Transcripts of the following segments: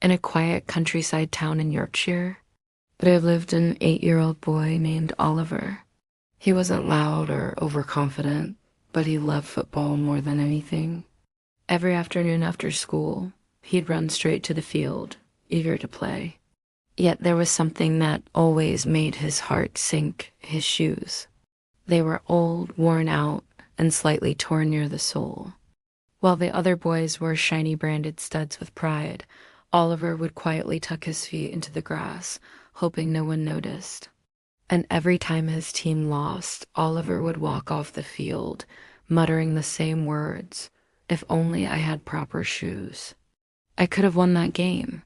in a quiet countryside town in Yorkshire. There lived an 8-year-old boy named Oliver. He wasn't loud or overconfident, but he loved football more than anything. Every afternoon after school, he'd run straight to the field, eager to play. Yet there was something that always made his heart sink: his shoes. They were old, worn out, and slightly torn near the sole. While the other boys wore shiny branded studs with pride, Oliver would quietly tuck his feet into the grass, hoping no one noticed. And every time his team lost, Oliver would walk off the field, muttering the same words: "If only I had proper shoes. I could have won that game."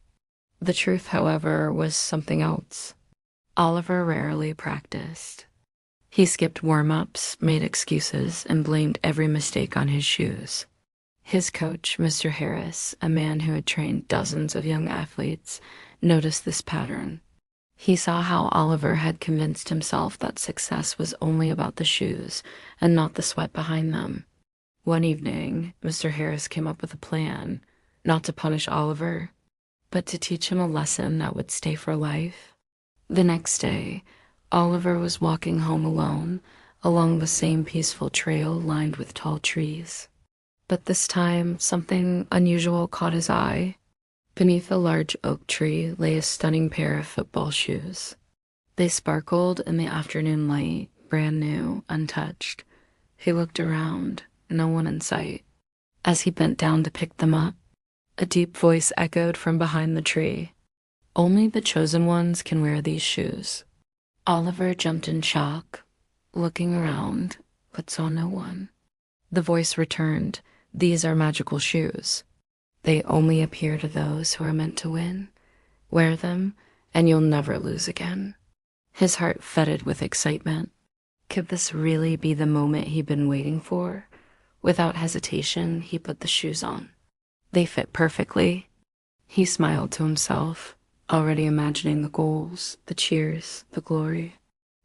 The truth, however, was something else. Oliver rarely practiced. He skipped warm-ups, made excuses, and blamed every mistake on his shoes. His coach, Mr. Harris, a man who had trained dozens of young athletes, noticed this pattern. He saw how Oliver had convinced himself that success was only about the shoes and not the sweat behind them. One evening, Mr. Harris came up with a plan, not to punish Oliver, but to teach him a lesson that would stay for life. The next day, Oliver was walking home alone along the same peaceful trail lined with tall trees. But this time, something unusual caught his eye. Beneath a large oak tree lay a stunning pair of football shoes. They sparkled in the afternoon light, brand new, untouched. He looked around, no one in sight. As he bent down to pick them up, a deep voice echoed from behind the tree. "Only the chosen ones can wear these shoes." Oliver jumped in shock, looking around, but saw no one. The voice returned. "These are magical shoes. They only appear to those who are meant to win. Wear them, and you'll never lose again." His heart thudded with excitement. Could this really be the moment he'd been waiting for? Without hesitation, he put the shoes on. They fit perfectly. He smiled to himself, already imagining the goals, the cheers, the glory.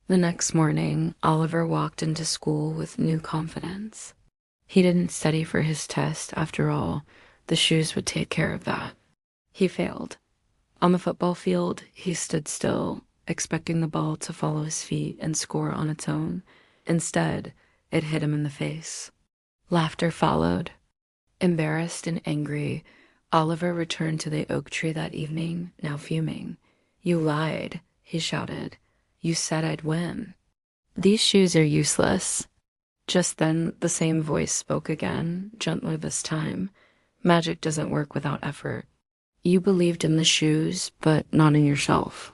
The next morning, Oliver walked into school with new confidence. He didn't study for his test, after all. The shoes would take care of that. He failed. On the football field, he stood still, expecting the ball to follow his feet and score on its own. Instead, it hit him in the face. Laughter followed. Embarrassed and angry, Oliver returned to the oak tree that evening, now fuming. "You lied," he shouted. "You said I'd win. These shoes are useless." Just then, the same voice spoke again, gentler this time. "Magic doesn't work without effort. You believed in the shoes, but not in yourself.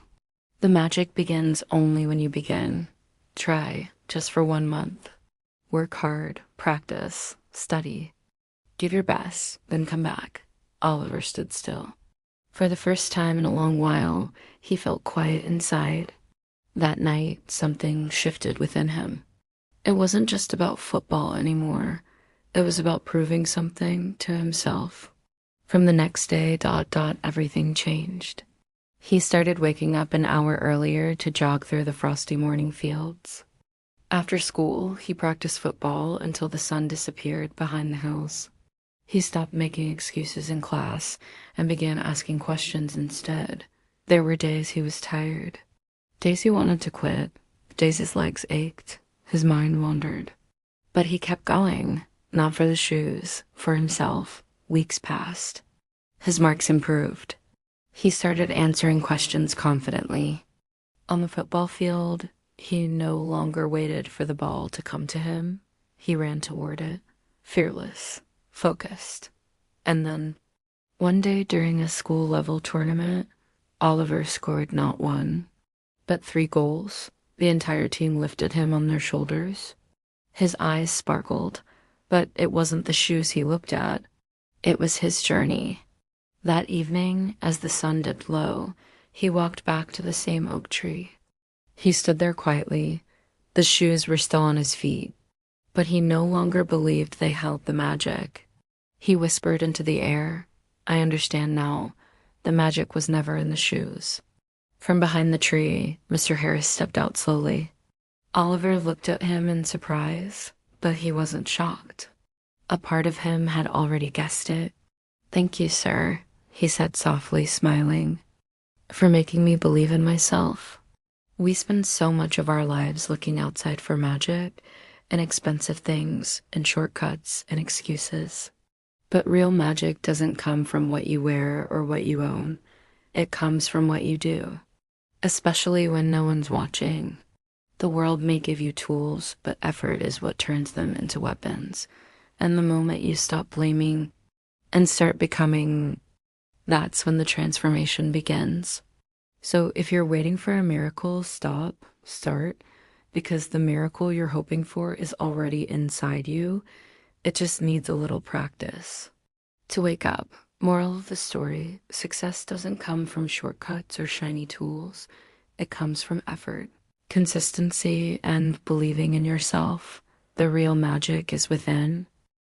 The magic begins only when you begin. Try, just for 1 month. Work hard, practice, study. Give your best, then come back." Oliver stood still. For the first time in a long while, he felt quiet inside. That night, something shifted within him. It wasn't just about football anymore. It was about proving something to himself. From the next day, everything changed. He started waking up an hour earlier to jog through the frosty morning fields. After school, he practiced football until the sun disappeared behind the hills. He stopped making excuses in class and began asking questions instead. There were days he was tired, days he wanted to quit, days his legs ached, his mind wandered. But he kept going, not for the shoes, for himself. Weeks passed. His marks improved. He started answering questions confidently. On the football field, he no longer waited for the ball to come to him. He ran toward it, fearless, focused. And then, one day during a school-level tournament, Oliver scored not 1, but 3 goals. The entire team lifted him on their shoulders. His eyes sparkled, but it wasn't the shoes he looked at. It was his journey. That evening, as the sun dipped low, he walked back to the same oak tree. He stood there quietly. The shoes were still on his feet, but he no longer believed they held the magic. He whispered into the air, "I understand now. The magic was never in the shoes." From behind the tree, Mr. Harris stepped out slowly. Oliver looked at him in surprise, but he wasn't shocked. A part of him had already guessed it. "Thank you, sir," he said softly, smiling, "for making me believe in myself." We spend so much of our lives looking outside for magic and expensive things and shortcuts and excuses. But real magic doesn't come from what you wear or what you own. It comes from what you do, especially when no one's watching. The world may give you tools, but effort is what turns them into weapons. And the moment you stop blaming and start becoming, that's when the transformation begins. So if you're waiting for a miracle, start, because the miracle you're hoping for is already inside you. It just needs a little practice. To wake up. Moral of the story, success doesn't come from shortcuts or shiny tools. It comes from effort, consistency, and believing in yourself. The real magic is within,